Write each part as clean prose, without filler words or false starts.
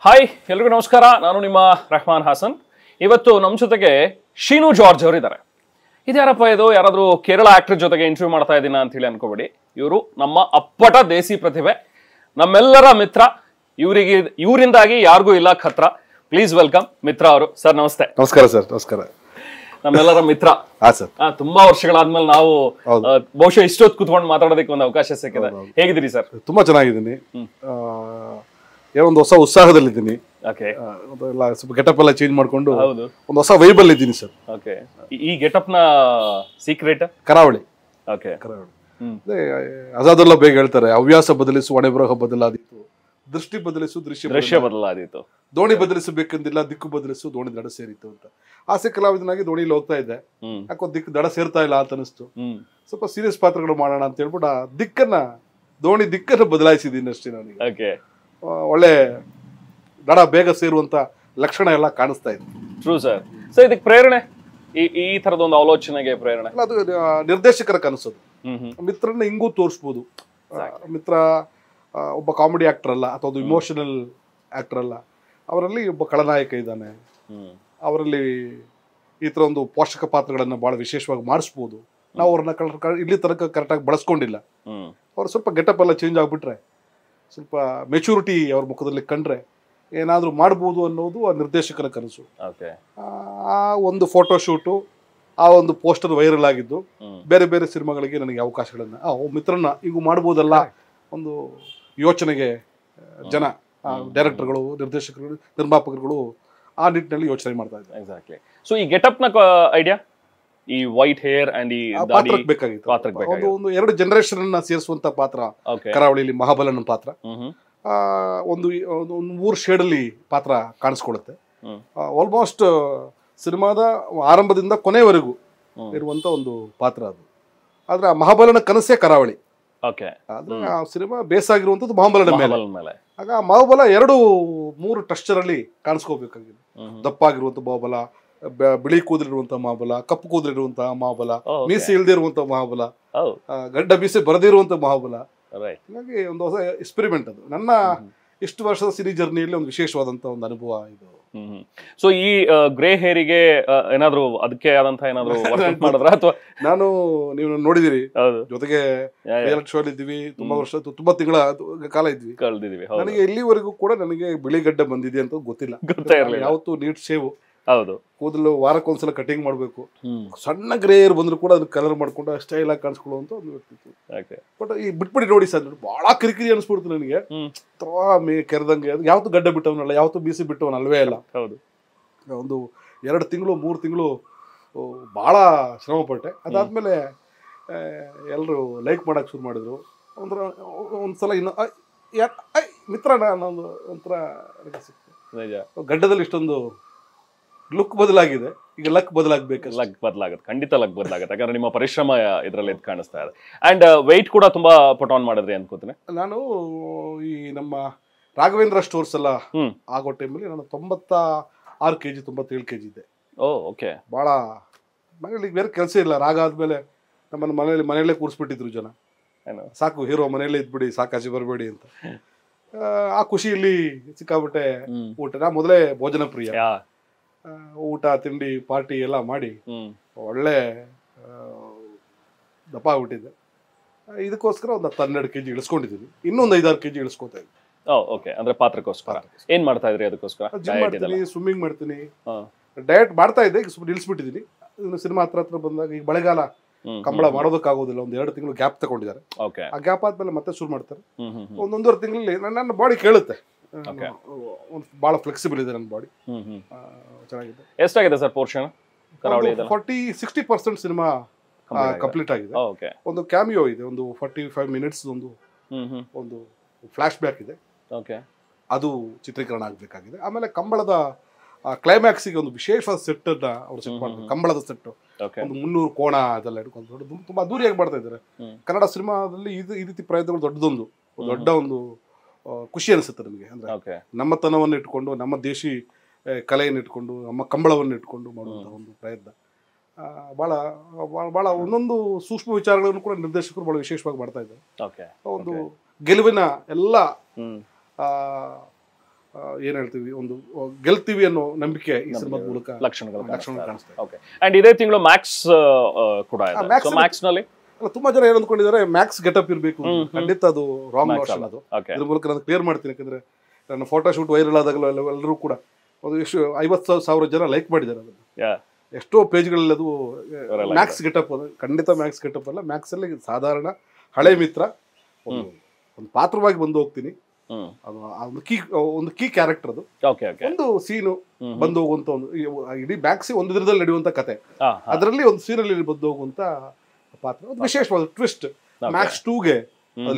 Hi ಎಲ್ರಿಗೂ ನಮಸ್ಕಾರ. ನಾನು ನಿಮ್ಮ ರೆಹಮಾನ್ ಹಾಸನ್. ಇವತ್ತು ನಮ್ಮ ಜೊತೆಗೆ ಶೀನು ಜಾರ್ಜ್ ಅವರು ಇದ್ದಾರೆ. ಇದ್ಯಾರಪ್ಪ ಇದು, ಯಾರಾದರೂ ಕೇರಳ ಆಕ್ಟರ್ ಜೊತೆಗೆ ಇಂಟರ್ವ್ಯೂ ಮಾಡ್ತಾ ಇದ್ದೀನ ಅಂತ ಹೇಳಿ ಅನ್ಕೋಬೇಡಿ. ಇವರು ನಮ್ಮ ಅಪ್ಪಟ ದೇಸಿ ಪ್ರತಿಭೆ, ನಮ್ಮೆಲ್ಲರ ಮಿತ್ರ. ಇವರಿಂದಾಗಿ ಯಾರಿಗೂ ಇಲ್ಲ ಖತ್ರ. ಪ್ಲೀಸ್ ವೆಲ್ಕಮ್ ಮಿತ್ರ ಅವರು. ಸರ್ ನಮಸ್ತೆ. ನಮಸ್ಕಾರ ಸರ್. ನಮಸ್ಕಾರ. ನಮ್ಮೆಲ್ಲರ ಮಿತ್ರ. ತುಂಬಾ ವರ್ಷಗಳಾದ್ಮೇಲೆ ನಾವು ಬಹುಶಃ ಇಷ್ಟೊತ್ತು ಕುತ್ಕೊಂಡು ಮಾತಾಡೋದಕ್ಕೆ ಒಂದು ಅವಕಾಶ ಸಿಕ್ಕಿದೆ. ಹೇಗಿದ್ದೀರಿ ಸರ್? ತುಂಬಾ ಚೆನ್ನಾಗಿದ್ದೀನಿ. ಏನೋ ಒಂದು ಹೊಸ ಉತ್ಸಾಹದಲ್ಲಿದ್ದೀನಿ. ಸ್ವಲ್ಪ ಗೆಟಪ್ ಎಲ್ಲ ಚೇಂಜ್ ಮಾಡ್ಕೊಂಡು ಒಂದು ಹೊಸ ವೈಬಲ್ ಇದ್ದೀನಿ ಸರ್. ಈ ಗೆಟಪ್ ನ ಸೀಕ್ರೆಟ್ ಕರಾವಳಿ. ಅಜಾದುಲ್ಲಾ ಬೇಗ ಹೇಳ್ತಾರೆ, ಹವ್ಯಾಸ ಬದಲಿಸು ಹಣೆಬರಹ ಬದಲಾದೀತು, ದೃಷ್ಟಿ ಬದಲಿಸು ದೃಶ್ಯ ಬದಲಾದೀತು, ದೋಣಿ ಬದಲಿಸಬೇಕೆಂದಿಲ್ಲ ದಿಕ್ಕು ಬದಲಿಸು ದೋಣಿ ದಡ ಸೇರಿತು ಅಂತ. ಆಸೆ ಕಲಾವಿದನಾಗಿ ದೋಣಿಲಿ ಹೋಗ್ತಾ ಇದ್ದೆ. ಯಾಕೋ ದಿಕ್ಕು ದಡ ಸೇರ್ತಾ ಇಲ್ಲ ಅಂತ ಅನಿಸ್ತು. ಸ್ವಲ್ಪ ಸೀರಿಯಸ್ ಪಾತ್ರಗಳು ಮಾಡೋಣ ಅಂತ ಹೇಳ್ಬಿಟ್ಟು ದೋಣಿ ದಿಕ್ಕನ್ನು ಬದಲಾಯಿಸಿದ್ದೀನಿ ಅಷ್ಟೇ. ನನಗೆ ಒಳ್ಳೆ ದಡ ಬೇಗ ಸೇರುವಂತ ಲಕ್ಷಣ ಎಲ್ಲ ಕಾಣಿಸ್ತಾ ಇದೆ. True sir. ಸೊ ಇದಕ್ಕೆ ಪ್ರೇರಣೆ, ಈ ತರದ ಒಂದು ಆಲೋಚನೆಗೆ ಪ್ರೇರಣೆ ಅದು ನಿರ್ದೇಶಕರ ಕನಸದು. ಮಿತ್ರನ ಹಿಂಗೂ ತೋರಿಸ್ಬೋದು. ಮಿತ್ರ ಒಬ್ಬ ಕಾಮಿಡಿ ಆಕ್ಟರ್ ಅಲ್ಲ, ಅಥವಾ ಒಂದು ಇಮೋಷನಲ್ ಆಕ್ಟರ್ ಅಲ್ಲ. ಅವರಲ್ಲಿ ಒಬ್ಬ ಖಳನಾಯಕ ಇದ್ದಾನೆ. ಅವರಲ್ಲಿ ಈ ತರ ಒಂದು ಪೋಷಕ ಪಾತ್ರಗಳನ್ನ ಬಹಳ ವಿಶೇಷವಾಗಿ ಮಾಡಿಸ್ಬೋದು. ನಾವು ಅವ್ರನ್ನ ಇಲ್ಲಿ ತನಕ ಕರೆಕ್ಟಾಗಿ ಬಳಸ್ಕೊಂಡಿಲ್ಲ. ಅವ್ರು ಸ್ವಲ್ಪ ಗೆಟಪ್ ಎಲ್ಲ ಚೇಂಜ್ ಆಗ್ಬಿಟ್ರೆ, ಸ್ವಲ್ಪ ಮೆಚೂರಿಟಿ ಅವ್ರ ಮುಖದಲ್ಲಿ ಕಂಡ್ರೆ ಏನಾದರೂ ಮಾಡ್ಬೋದು ಅನ್ನೋದು ಆ ನಿರ್ದೇಶಕರ ಕನಸು. ಆ ಒಂದು ಫೋಟೋ ಶೂಟು, ಆ ಒಂದು ಪೋಸ್ಟರ್ ವೈರಲ್ ಆಗಿದ್ದು ಬೇರೆ ಬೇರೆ ಸಿನಿಮಾಗಳಿಗೆ ನನಗೆ ಅವಕಾಶಗಳನ್ನ ಮಿತ್ರನ ಹಿಂಗೂ ಮಾಡ್ಬೋದಲ್ಲ ಒಂದು ಯೋಚನೆಗೆ ಜನ, ಡೈರೆಕ್ಟರ್ಗಳು, ನಿರ್ದೇಶಕರು, ನಿರ್ಮಾಪಕರುಗಳು ಆ ನಿಟ್ಟಿನಲ್ಲಿ ಯೋಚನೆ ಮಾಡ್ತಾ ಇದ್ದಾರೆ. ಎಕ್ಸಾಕ್ಟ್ಲಿ. ಸೊ ಈ ಗೆಟಪ್ ನ ಐಡಿಯಾ, ಈ ವೈಟ್ ಹೇರ್ ಅಂಡ್ ಈ ಪಾತ್ರಕ್ಕೆ ಬೇಕಾಗಿತ್ತು. ಒಂದು ಎರಡು ಜನರೇಷನ್ ಅನ್ನ ಸೇರಿಸುವಂತ ಪಾತ್ರ ಕರಾವಳಿಯಲ್ಲಿ ಮಹಾಬಲನ ಪಾತ್ರ. ಒಂದು 3 ಶೇಡಲ್ಲಿ ಪಾತ್ರ ಕಾಣಿಸ್ಕೊಳ್ಳುತ್ತೆ. ಆಲ್ಮೋಸ್ಟ್ ಸಿನಿಮಾದ ಆರಂಭದಿಂದ ಕೊನೆಯವರೆಗೂ ಇರುವಂತ ಒಂದು ಪಾತ್ರ ಅದು. ಆದ್ರೆ ಆ ಮಹಾಬಲನ ಕನಸೇ ಕರಾವಳಿ. ಆದ್ರೆ ಆ ಸಿನಿಮಾ ಬೇಸ್ ಆಗಿರುವಂತದ್ದು ಮಹಾಬಲನ ಮೇಲೆ. ಆಗ ಆ ಮಹಾಬಲ 2-3 ಟೆಕ್ಸ್ಚರ್ ಅಲ್ಲಿ ಕಾಣಿಸ್ಕೋಬೇಕಾಗಿದೆ. ದಪ್ಪಾಗಿರುವಂತ ಮಹಾಬಲ, ಬಿಳಿ ಕೂದಲಿರುವಂತಹ ಮಹಾಬಲ, ಕಪ್ಪು ಕೂದಲಿರುವಂತಹ ಮಹಾಬಲ, ಮೀಸೆ ಇಲ್ದೇ ಇರುವಂತಹ ಮಹಾಬಲ, ಗಡ್ಡ ಮೀಸೆ ಬರದಿರುವಂತಹ ಮಹಾಬಲ. ಹಾಗಾಗಿ ಒಂದು ಹೊಸ ಎಕ್ಸ್ಪೆರಿಮೆಂಟ್ ಅದು. ನನ್ನ ಇಷ್ಟು ವರ್ಷದ ಸಿನಿ ಜರ್ನಿಯಲ್ಲಿ ಒಂದು ವಿಶೇಷವಾದಂತಹ ಒಂದು ಅನುಭವ ಇದು. ಸೊ ಈ ಗ್ರೇ ಹೇರಿಗೆ ಏನಾದ್ರು ಅದಕ್ಕೆ ಆದಂತ ಏನಾದ್ರು ಮಾಡಿದ್ರ ಅಥವಾ? ನಾನು, ನೀವು ನೋಡಿದಿರಿ, ಜೊತೆಗೆ ಶೋ ಇದ್ದೀವಿ, ತುಂಬಾ ತಿಂಗಳ ಕಾಲ ಇದ್ವಿ. ನನಗೆ ಇಲ್ಲಿವರೆಗೂ ಕೂಡ ನನಗೆ ಬಿಳಿ ಗಡ್ಡ ಬಂದಿದೆ ಅಂತ ಗೊತ್ತಿಲ್ಲ. ಯಾವತ್ತು ನೀಟ್ ಶೇವ್, ಕೂದಲು ವಾರಕ್ಕೊಂದ್ಸಲ ಕಟಿಂಗ್ ಮಾಡ್ಬೇಕು. ಸಣ್ಣ ಗ್ರೇ ಏರ್ ಬಂದ್ರು ಕೂಡ ಅದನ್ನ ಕಲರ್ ಮಾಡ್ಕೊಂಡು ಸ್ಟೈಲ್ ಆಗಿ ಕಾಣಿಸ್ಕೊಳ್ಳುವಂತ ಒಂದು ವ್ಯಕ್ತಿತ್ವ. ಬಟ್ ಈ ಬಿಟ್ಬಿಡಿ ನೋಡಿ ಸರ್, ಬಹಳ ಕಿರಿಕಿರಿ ಅನ್ಸ್ಬಿಡ್ತು ನನಗೆ. ಕೆರೆದಂಗೆ ಯಾವತ್ತು ಗಡ್ಡ ಬಿಟ್ಟವನಲ್ಲ, ಯಾವತ್ತು ಬೀಸಿ ಬಿಟ್ಟವನ ಅಲ್ವೇ ಇಲ್ಲ. ಒಂದು 2 ತಿಂಗಳು 3 ತಿಂಗಳು ಬಹಳ ಶ್ರಮ ಪಟ್ಟೆ. ಅದಾದ್ಮೇಲೆ ಎಲ್ಲರೂ ಲೈಕ್ ಮಾಡಕ್ ಶುರು ಮಾಡಿದ್ರು. ಒಂದ್ಸಲ ಇನ್ನು ಮಿತ್ರನ ಅನ್ನೋದು ಒಂಥರ ಗಡ್ಡದಲ್ಲಿ ಇಷ್ಟೊಂದು ಲುಕ್ ಬದಲಾಗಿದೆ. ಈಗ ಲಕ್ ಬದಲಾಗಬೇಕು. ಲಕ್ ಬದಲಾಗುತ್ತೆ, ಖಂಡಿತ ಲಕ್ ಬದಲಾಗುತ್ತೆ. ಯಾಕಂದ್ರೆ ನಿಮ್ಮ ಪರಿಶ್ರಮ ಇದರಲ್ಲಿ ಕಾಣಿಸ್ತಾ ಇದೆ. ಅಂಡ್ ವೆಯ್ಟ್ ಕೂಡ ತುಂಬಾ ಪುಟ್ ಆನ್ ಮಾಡಿದ್ರಿ ಅನ್ಕೋತೀನಿ. ನಾನು ಈ ನಮ್ಮ ರಾಘವೇಂದ್ರ ಸ್ಟೋರ್ಸ್ ಎಲ್ಲ ಆಗೋ ಟೈಮಲ್ಲಿ ನಾನು 96 kg 97 kg ಇದ್ದೆ. ಓಕೆ. ಭಾಳ ಮನೇಲಿ ಬೇರೆ ಕೆಲಸ ಇಲ್ಲ. ರಾಗ ಆದ್ಮೇಲೆ ನಮ್ಮನ್ನು ಮನೆಯಲ್ಲೇ ಕೂರಿಸ್ಬಿಟ್ಟಿದ್ರು ಜನ. ಸಾಕು ಹೀರೋ ಮನೆಯಲ್ಲೇ ಇದ್ಬಿಡಿ, ಸಾಕಾಚೆ ಬರಬೇಡಿ ಅಂತ. ಆ ಖುಷಿಯಲ್ಲಿ ಸಿಕ್ಕಾಬಿಟ್ಟೆ ಊಟ. ನಾ ಮೊದಲೇ ಭೋಜನ ಪ್ರಿಯ. ಊಟ ತಿಂಡಿ ಪಾರ್ಟಿ ಎಲ್ಲ ಮಾಡಿ ಒಳ್ಳೆ ದಪ್ಪ ಆಗ್ಬಿಟ್ಟಿದ್ದೆ. ಇದಕ್ಕೋಸ್ಕರ ಒಂದು 12 kg ಇಳಿಸ್ಕೊಂಡಿದ್ದೀನಿ. ಇನ್ನೊಂದು 5-6 kg ಇಳಿಸ್ಕೊತಾ ಇದ್ದೆ. ಓಕೆ. ಅಂದ್ರೆ ಪಾತ್ರಕ್ಕೋಸ್ಕರ ಏನ್ ಮಾಡ್ತಾ ಇದ್ರಿ? ಅದಕ್ಕೋಸ್ಕರ ಜಿಮ್ ಮಾಡ್ತೀನಿ, ಸ್ವಿಮ್ಮಿಂಗ್ ಮಾಡ್ತೀನಿ, ಡಯಟ್ ಮಾಡ್ತಾ ಇದ್ದೆ. ಈಗ ಸ್ವಲ್ಪ ನಿಲ್ಸ್ಬಿಟ್ಟಿದ್ದೀನಿ. ಸಿನಿಮಾ ಹತ್ರ ಬಂದಾಗ ಈಗ ಮಳೆಗಾಲ, ಕಂಬಳ ಮಾಡೋದಕ್ಕಾಗೋದಿಲ್ಲ. 1-2 ತಿಂಗಳು ಗ್ಯಾಪ್ ತಗೊಂಡಿದ್ದಾರೆ. ಆ ಗ್ಯಾಪ್ ಆದ್ಮೇಲೆ ಮತ್ತೆ ಶುರು ಮಾಡ್ತಾರೆ. 1-1.5 ತಿಂಗಳಲ್ಲಿ ನನ್ನ ಬಾಡಿ ಕೇಳುತ್ತೆ. ಬಹಳ ಫ್ಲೆಕ್ಸಿಬಲ್ ಇದೆ ನನ್ನ ಬಾಡಿ. ಚೆನ್ನಾಗಿದೆ. ಎಷ್ಟಾಗಿದೆ ಸರ್ ಪೋರ್ಷನ್? 40-60% ಸಿನಿಮಾ ಕಂಪ್ಲೀಟ್ ಆಗಿದೆ. ಒಂದು ಕ್ಯಾಮಿಯೋ ಇದೆ, ಒಂದು 45 ಮಿನಿಟ್ಸ್ ಒಂದು ಫ್ಲಾಶ್ ಬ್ಯಾಕ್ ಇದೆ. ಅದು ಚಿತ್ರೀಕರಣ ಆಗ್ಬೇಕಾಗಿದೆ. ಆಮೇಲೆ ಕಂಬಳದ ಕ್ಲೈಮ್ಯಾಕ್ಸಿಗೆ ಒಂದು ವಿಶೇಷವಾದ ಸೆಟ್ ಅನ್ನ ಅವ್ರು ಸೆಟ್ ಮಾಡ್ತಾರೆ. ಕಂಬಳದ ಸೆಟ್ ಒಂದು 300 ಕೋಣ ಅದೆಲ್ಲ ಇಟ್ಕೊಂಡು ತುಂಬಾ ಅದ್ದೂರಿಯಾಗಿ ಮಾಡ್ತಾ ಇದ್ದಾರೆ. ಕನ್ನಡ ಸಿನಿಮಾದಲ್ಲಿ ಈ ರೀತಿ ಪ್ರಯತ್ನಗಳು ದೊಡ್ಡ ಒಂದು ಖುಷಿ ಅನಿಸುತ್ತೆ ನನಗೆ. ಅಂದ್ರೆ ನಮ್ಮ ತನವನ್ನು ಇಟ್ಕೊಂಡು, ನಮ್ಮ ದೇಶಿ ಕಲೆಯನ್ನು ಇಟ್ಕೊಂಡು, ನಮ್ಮ ಕಂಬಳವನ್ನು ಇಟ್ಕೊಂಡು ಮಾಡುವಂತಹ ಒಂದು ಪ್ರಯತ್ನ ಬಹಳ ಬಹಳ ಒಂದೊಂದು ಸೂಕ್ಷ್ಮ ವಿಚಾರಗಳನ್ನು ಕೂಡ ನಿರ್ದೇಶಕರು ಬಹಳ ವಿಶೇಷವಾಗಿ ಮಾಡ್ತಾ ಇದ್ದಾರೆ. ಒಂದು ಗೆಲುವಿನ ಎಲ್ಲ ಏನ್ ಹೇಳ್ತೀವಿ, ಒಂದು ಗೆಲ್ತೀವಿ ಅನ್ನೋ ನಂಬಿಕೆ ಈ ಸಿನಿಮಾದ ಮೂಲಕ ಲಕ್ಷಣಗಳು ಕಾಣಿಸ್ತಾ ಇದೆ. ಓಕೆ. ಅಂಡ್ ಇದೇ ತಿಂಗಳು ಮ್ಯಾಕ್ಸ್ ಕೂಡ ಇದೆ. Max ಸೊ ಮ್ಯಾಕ್ಸ್ ನಲ್ಲಿ ಅಲ್ಲ, ತುಂಬಾ ಜನ ಏನ್ ಅಂದ್ಕೊಂಡಿದ್ದಾರೆ ಮ್ಯಾಕ್ಸ್ ಗೆಟಪ್ ಇರಬೇಕು. ಖಂಡಿತ ಅದು ರಾಂಗ್ ನೋಷನ್. ಅದು ಓಕೆ. ಇದ್ರ ಮೂಲಕ ನಾನು ಕ್ಲಿಯರ್ ಮಾಡ್ತೀನಿ. ಯಾಕಂದ್ರೆ ನನ್ನ ಫೋಟೋ ಶೂಟ್ ವೈರಲ್ ಆದಾಗಲೂ ಎಲ್ಲರೂ ಕೂಡ ಒಂದು ಎಷ್ಟು 50,000 ಜನ ಲೈಕ್ ಮಾಡಿದ್ದಾರೆ ಅದನ್ನ. ಯಾ ಎಷ್ಟೋ ಪೇಜ್ಗಳಲ್ಲಿ ಅದು ಮ್ಯಾಕ್ಸ್ ಗೆಟಪ್. ಅದು ಖಂಡಿತ ಮ್ಯಾಕ್ಸ್ ಗೆಟಪ್ ಅಲ್ಲ. ಮ್ಯಾಕ್ಸ್ ಅಲ್ಲಿ ಸಾಧಾರಣ ಹಳೆ ಮಿತ್ರ ಒಂದು ಪಾತ್ರವಾಗಿ ಬಂದು ಹೋಗ್ತೀನಿ. ಅದು ಒಂದು ಕೀ ಕ್ಯಾರೆಕ್ಟರ್. ಅದು ಓಕೆ ಓಕೆ. ಒಂದು ಸೀನು ಬಂದು ಹೋಗುವಂತ ಒಂದು ಇಡೀ ಮ್ಯಾಕ್ಸಿ ಒಂದು ದಿನದಲ್ಲಿ ನಡೆಯುವಂತ ಕತೆ. ಅದರಲ್ಲಿ ಒಂದು ಸೀನಲ್ಲಿ ಬಂದು ಹೋಗುವಂತ ಪಾತ್ರ. ಒಂದು ವಿಶೇಷವಾದ ಟ್ವಿಸ್ಟ್. ಮ್ಯಾಕ್ಸ್ 2ಗೆ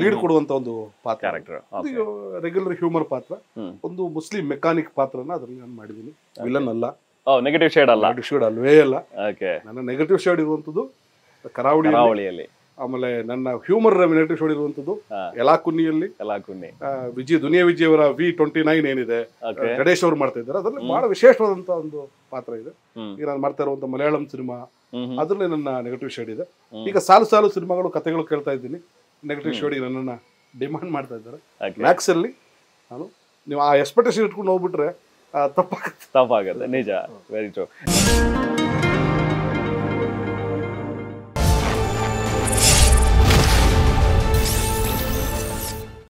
ಲೀಡ್ ಕೊಡುವಂತ ಒಂದು ಪಾತ್ರ. ಕ್ಯಾರೆಕ್ಟರ್. ರೆಗ್ಯುಲರ್ ಹ್ಯೂಮರ್ ಪಾತ್ರ. ಒಂದು ಮುಸ್ಲಿಂ ಮೆಕ್ಯಾನಿಕ್ ಪಾತ್ರನ ಅದರಲ್ಲಿ ನಾನು ಮಾಡಿದ್ದೀನಿ. ವಿಲನ್ ಅಲ್ಲ, ನೆಗೆಟಿವ್ ಶೇಡ್ ಅಲ್ಲ. ನೆಗೆಟಿವ್ ಶೇಡ್ ಅಲ್ವೇ ಅಲ್ಲ. ಓಕೆ. ನನ್ನ ನೆಗೆಟಿವ್ ಶೇಡ್ ಇರುವಂತದ್ದು ಕರಾವಳಿಯಲ್ಲಿ. ಆಮೇಲೆ ನನ್ನ ಹ್ಯೂಮರ್ ನೆಗೆಟಿವ್ ಶೇಡ್ ಇರುವಂತದ್ದು ಯಲಾಕುನ್ನಿಯಲ್ಲಿ. ದುನಿಯಾ ವಿಜಯ್ ಅವರ V29 ಏನಿದೆ, ಗಣೇಶ್ ಅವರು ಮಾಡ್ತಾ ಇದ್ದಾರೆ. ಅದರಲ್ಲಿ ಬಹಳ ವಿಶೇಷವಾದಂತ ಒಂದು ಪಾತ್ರ ಇದೆ. ಈಗ ನಾನು ಮಾಡ್ತಾ ಇರುವಂತ ಮಲಯಾಳಂ ಸಿನಿಮಾ, ಅದರಲ್ಲಿ ನನ್ನ ನೆಗೆಟಿವ್ ಶೇಡ್ ಇದೆ. ಈಗ ಸಾಲು ಸಿನಿಮಾಗಳು ಕಥೆಗಳು ಕೇಳ್ತಾ ಇದ್ದೀನಿ. ನೆಗೆಟಿವ್ ಶೇಡಿಗೆ ನನ್ನನ್ನ ಡಿಮಾಂಡ್ ಮಾಡ್ತಾ ಇದ್ದಾರೆ. ಮ್ಯಾಕ್ಸ್ ಅಲ್ಲಿ ನೀವು ಆ ಎಕ್ಸ್ಪೆಕ್ಟೇಷನ್ ಇಟ್ಕೊಂಡು ಹೋಗ್ಬಿಟ್ರೆ ತಪ್ಪಾಗತ್ತೆ. ನಿಜ. Very true.